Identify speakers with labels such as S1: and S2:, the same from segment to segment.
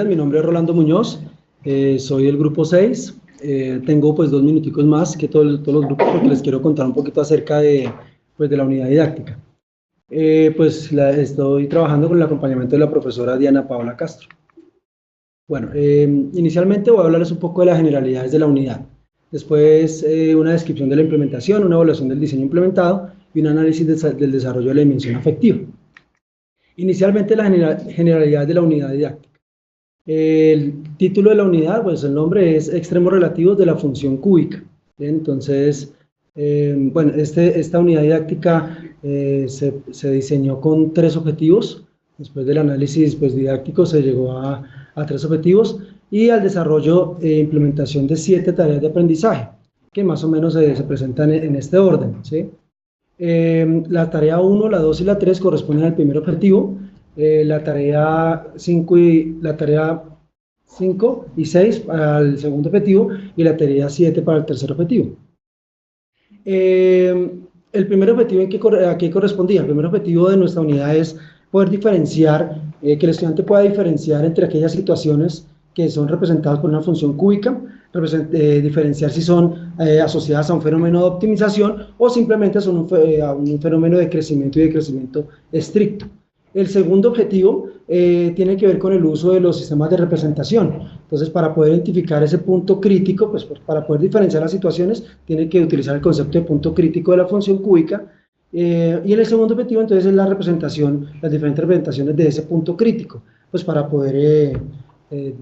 S1: Mi nombre es Rolando Muñoz, soy del grupo 6. Tengo pues 2 minuticos más que todos los grupos porque les quiero contar un poquito acerca de la unidad didáctica. Estoy trabajando con el acompañamiento de la profesora Diana Paola Castro. Bueno, inicialmente voy a hablarles un poco de las generalidades de la unidad. Después una descripción de la implementación, una evaluación del diseño implementado y un análisis del desarrollo de la dimensión afectiva. Inicialmente la generalidad de la unidad didáctica. El título de la unidad, pues el nombre es extremos relativos de la función cúbica. Bien, entonces, esta unidad didáctica se diseñó con 3 objetivos. Después del análisis didáctico se llegó a 3 objetivos y al desarrollo e implementación de 7 tareas de aprendizaje, que más o menos se presentan en este orden, ¿sí? La tarea 1, la 2 y la 3 corresponden al primer objetivo. La tarea 5 y 6 para el segundo objetivo y la tarea 7 para el tercer objetivo. El primer objetivo ¿a qué correspondía? El primer objetivo de nuestra unidad es poder diferenciar, que el estudiante pueda diferenciar entre aquellas situaciones que son representadas por una función cúbica, diferenciar si son asociadas a un fenómeno de optimización o simplemente son un fenómeno de crecimiento y de crecimiento estricto. El segundo objetivo tiene que ver con el uso de los sistemas de representación. Entonces, para poder identificar ese punto crítico, pues para poder diferenciar las situaciones, tiene que utilizar el concepto de punto crítico de la función cúbica. Y en el segundo objetivo, entonces, es la representación, las diferentes representaciones de ese punto crítico, pues para poder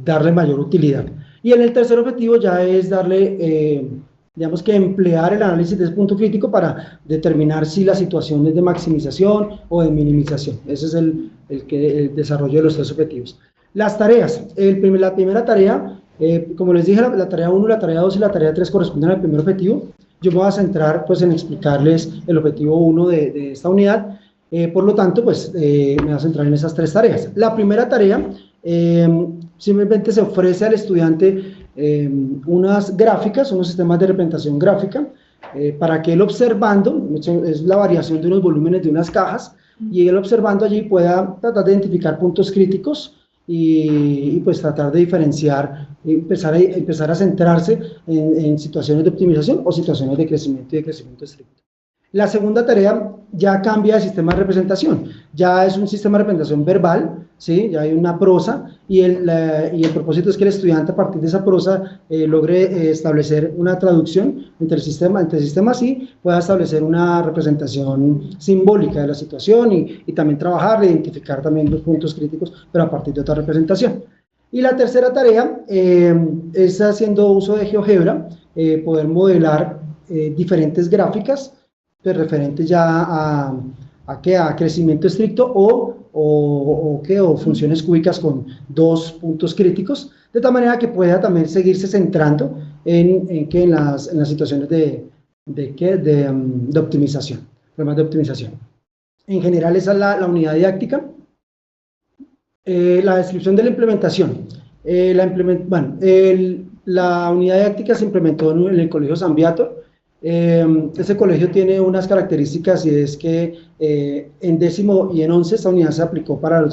S1: darle mayor utilidad. Y en el tercer objetivo ya es darle, digamos que emplear el análisis de ese punto crítico para determinar si la situación es de maximización o de minimización. Ese es el desarrollo de los 3 objetivos. Las tareas, la primera tarea, como les dije, la tarea 1, la tarea 2 y la tarea 3 corresponden al primer objetivo. Yo me voy a centrar pues en explicarles el objetivo 1 de esta unidad, por lo tanto pues me voy a centrar en esas 3 tareas. La primera tarea simplemente se ofrece al estudiante unas gráficas, unos sistemas de representación gráfica, para que él observando, es la variación de unos volúmenes de unas cajas, y él observando allí pueda tratar de identificar puntos críticos y pues tratar de diferenciar, empezar a centrarse en situaciones de optimización o situaciones de crecimiento y de crecimiento estricto. La segunda tarea ya cambia de sistema de representación, ya es un sistema de representación verbal, ¿sí? Ya hay una prosa y el propósito es que el estudiante a partir de esa prosa logre establecer una traducción entre sistemas y pueda establecer una representación simbólica de la situación y también trabajar, identificar también los puntos críticos, pero a partir de otra representación. Y la tercera tarea es haciendo uso de GeoGebra, poder modelar diferentes gráficas referentes ya a crecimiento estricto o funciones cúbicas con 2 puntos críticos, de tal manera que pueda también seguirse centrando en las situaciones de optimización, problemas de optimización. En general esa es la unidad didáctica. La descripción de la implementación. La unidad didáctica se implementó en el Colegio San Beato. Ese colegio tiene unas características y es que en 10º y en 11 esta unidad se aplicó para el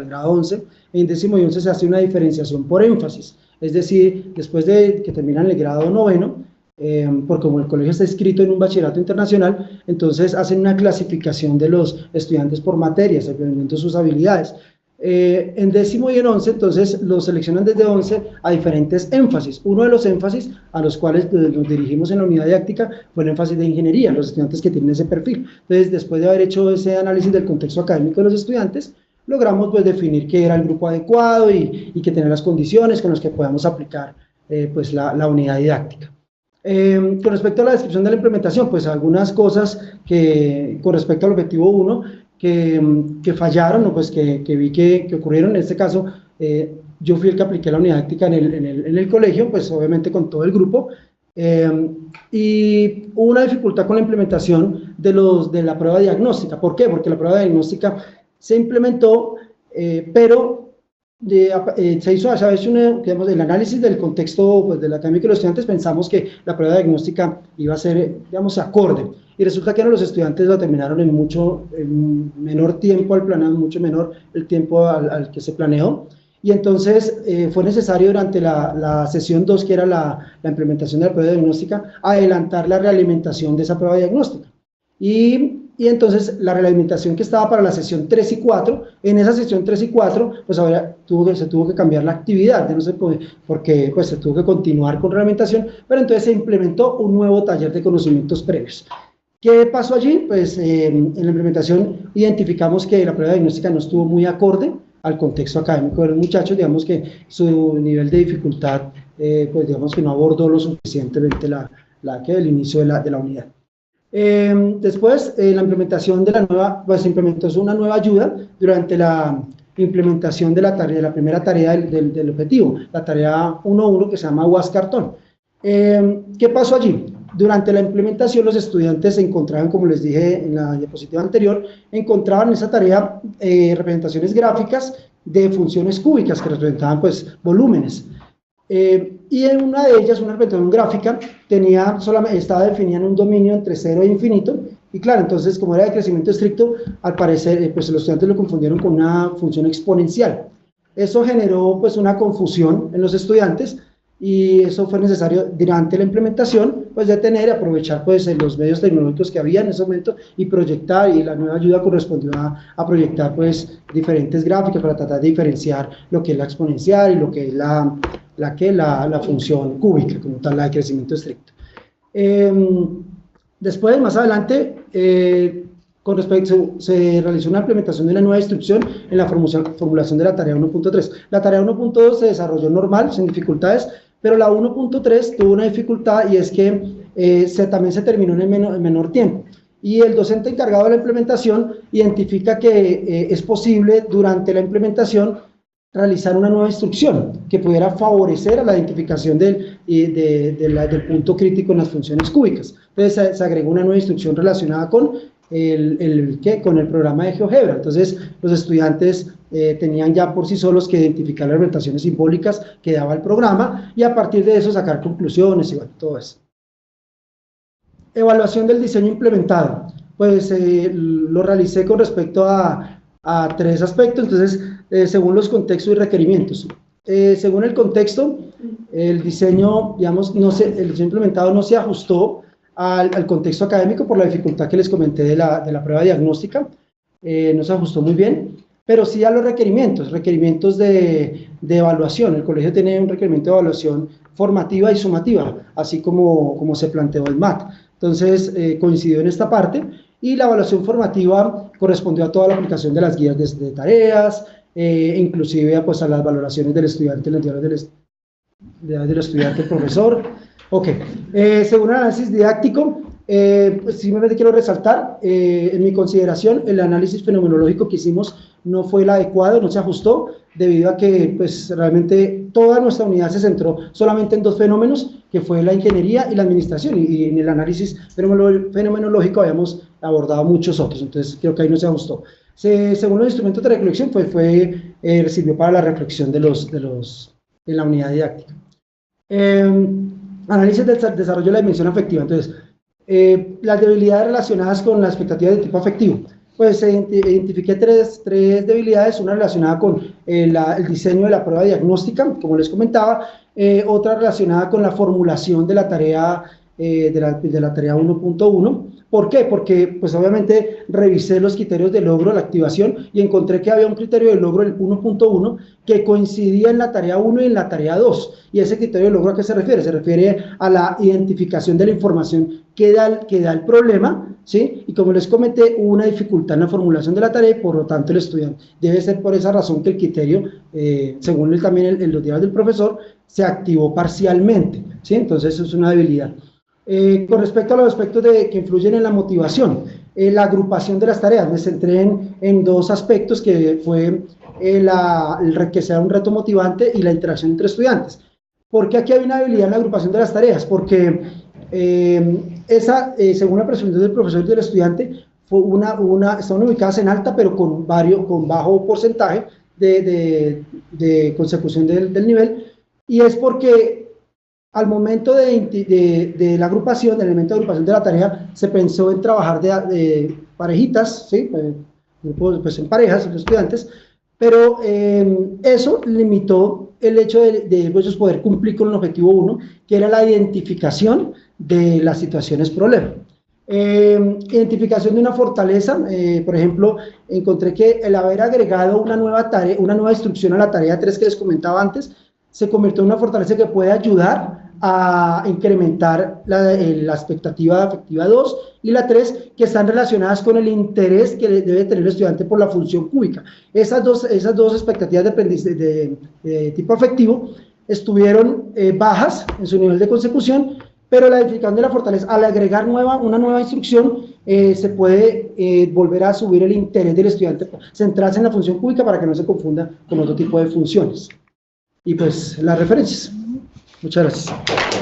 S1: grado 11, en 10º y 11 se hace una diferenciación por énfasis, es decir, después de que terminan el grado 9º, porque como el colegio está inscrito en un bachillerato internacional, entonces hacen una clasificación de los estudiantes por materias, dependiendo de sus habilidades. En 10º y en 11, entonces los seleccionan desde 11 a diferentes énfasis. Uno de los énfasis a los cuales nos dirigimos en la unidad didáctica fue el énfasis de ingeniería, los estudiantes que tienen ese perfil. Entonces, después de haber hecho ese análisis del contexto académico de los estudiantes, logramos pues definir qué era el grupo adecuado y que tenía las condiciones con las que podamos aplicar pues la unidad didáctica. Con respecto a la descripción de la implementación, pues algunas cosas que con respecto al objetivo 1 que fallaron o pues que vi que ocurrieron. En este caso yo fui el que apliqué la unidad didáctica en el colegio, pues obviamente con todo el grupo, y hubo una dificultad con la implementación de la prueba diagnóstica. ¿Por qué? Porque la prueba diagnóstica se implementó, pero se hizo a través digamos, el análisis del contexto pues, del académico y los estudiantes. Pensamos que la prueba diagnóstica iba a ser, digamos, acorde, y resulta que los estudiantes la terminaron en menor tiempo al planeado, mucho menor el tiempo al que se planeó, y entonces fue necesario durante la sesión 2, que era la implementación de la prueba diagnóstica, adelantar la realimentación de esa prueba diagnóstica. Y entonces la realimentación que estaba para la sesión 3 y 4, en esa sesión 3 y 4, pues ahora se tuvo que cambiar la actividad, no sé porque pues, se tuvo que continuar con realimentación, pero entonces se implementó un nuevo taller de conocimientos previos. ¿Qué pasó allí? Pues en la implementación identificamos que la prueba diagnóstica no estuvo muy acorde al contexto académico de los muchachos, digamos que su nivel de dificultad, pues digamos que no abordó lo suficientemente el inicio de la unidad. Después, la implementación de la nueva, pues se implementó una nueva ayuda durante la implementación de la primera tarea del objetivo, la tarea 1.1, que se llama UAS Cartón. ¿Qué pasó allí? Durante la implementación los estudiantes se encontraban, como les dije en la diapositiva anterior, encontraban en esa tarea representaciones gráficas de funciones cúbicas que representaban pues volúmenes. Y en una de ellas, una representación gráfica, estaba definida en un dominio entre 0 e infinito, y claro, entonces como era de crecimiento estricto, al parecer pues los estudiantes lo confundieron con una función exponencial. Eso generó pues una confusión en los estudiantes, y eso fue necesario durante la implementación, pues detener y aprovechar pues los medios tecnológicos que había en ese momento y proyectar, y la nueva ayuda correspondió a proyectar pues diferentes gráficas para tratar de diferenciar lo que es la exponencial y lo que es la función cúbica, como tal, la de crecimiento estricto. Después, más adelante, se realizó una implementación de una nueva instrucción en la formulación de la tarea 1.3. La tarea 1.2 se desarrolló normal, sin dificultades, pero la 1.3 tuvo una dificultad, y es que también se terminó en menor tiempo. Y el docente encargado de la implementación identifica que es posible durante la implementación realizar una nueva instrucción que pudiera favorecer a la identificación del punto crítico en las funciones cúbicas. Entonces se agregó una nueva instrucción relacionada con con el programa de GeoGebra. Entonces los estudiantes tenían ya por sí solos que identificar las representaciones simbólicas que daba el programa, y a partir de eso sacar conclusiones y bueno, todo eso. Evaluación del diseño implementado. Pues lo realicé con respecto a 3 aspectos. Entonces, según los contextos y requerimientos. Según el contexto, el diseño, digamos, el diseño implementado no se ajustó al contexto académico por la dificultad que les comenté de la prueba diagnóstica, no se ajustó muy bien, pero sí a los requerimientos de evaluación. El colegio tiene un requerimiento de evaluación formativa y sumativa, así como se planteó el MAT. Entonces, coincidió en esta parte, y la evaluación formativa correspondió a toda la aplicación de las guías de tareas, inclusive pues, a las valoraciones del estudiante, los diarios del estudiante, el profesor. Ok, según el análisis didáctico, pues simplemente quiero resaltar, en mi consideración, el análisis fenomenológico que hicimos no fue el adecuado, no se ajustó, debido a que pues, realmente toda nuestra unidad se centró solamente en 2 fenómenos, que fue la ingeniería y la administración, y en el análisis fenomenológico habíamos abordado muchos otros, entonces creo que ahí no se ajustó. Según los instrumentos de recolección, sirvió para la reflexión en la unidad didáctica. Análisis del desarrollo de la dimensión afectiva. Entonces, las debilidades relacionadas con la expectativa de tipo afectivo. Pues identifiqué tres debilidades, una relacionada con el diseño de la prueba diagnóstica, como les comentaba, otra relacionada con la formulación de la tarea de la tarea 1.1. ¿Por qué? Porque pues obviamente revisé los criterios de logro de la activación y encontré que había un criterio de logro del 1.1 que coincidía en la tarea 1 y en la tarea 2. ¿Y ese criterio de logro a qué se refiere? Se refiere a la identificación de la información que da el problema, ¿sí? Y como les comenté, hubo una dificultad en la formulación de la tarea, y por lo tanto el estudiante debe ser por esa razón que el criterio, según también los diarios del profesor, se activó parcialmente, ¿sí? Entonces eso es una debilidad. Con respecto a los aspectos que influyen en la motivación, la agrupación de las tareas, me centré en 2 aspectos, que fue que sea un reto motivante y la interacción entre estudiantes. ¿Por qué aquí hay una habilidad en la agrupación de las tareas? Porque según la percepción del profesor y del estudiante, estaban ubicadas en alta, pero con bajo porcentaje de consecución del nivel, y es porque al momento de la agrupación, del elemento de agrupación de la tarea, se pensó en trabajar de parejitas, ¿sí? Pues en parejas, los estudiantes, pero eso limitó el hecho de ellos poder cumplir con el objetivo 1, que era la identificación de las situaciones problema. Identificación de una fortaleza, por ejemplo, encontré que el haber agregado una nueva tarea, una nueva instrucción a la tarea 3 que les comentaba antes, se convirtió en una fortaleza que puede ayudar a incrementar la expectativa afectiva 2 y la 3, que están relacionadas con el interés que debe tener el estudiante por la función cúbica. Esas dos expectativas de tipo afectivo estuvieron bajas en su nivel de consecución, pero la edificación de la fortaleza, al agregar una nueva instrucción, se puede volver a subir el interés del estudiante, centrarse en la función cúbica para que no se confunda con otro tipo de funciones. Y pues las referencias. Muchas gracias.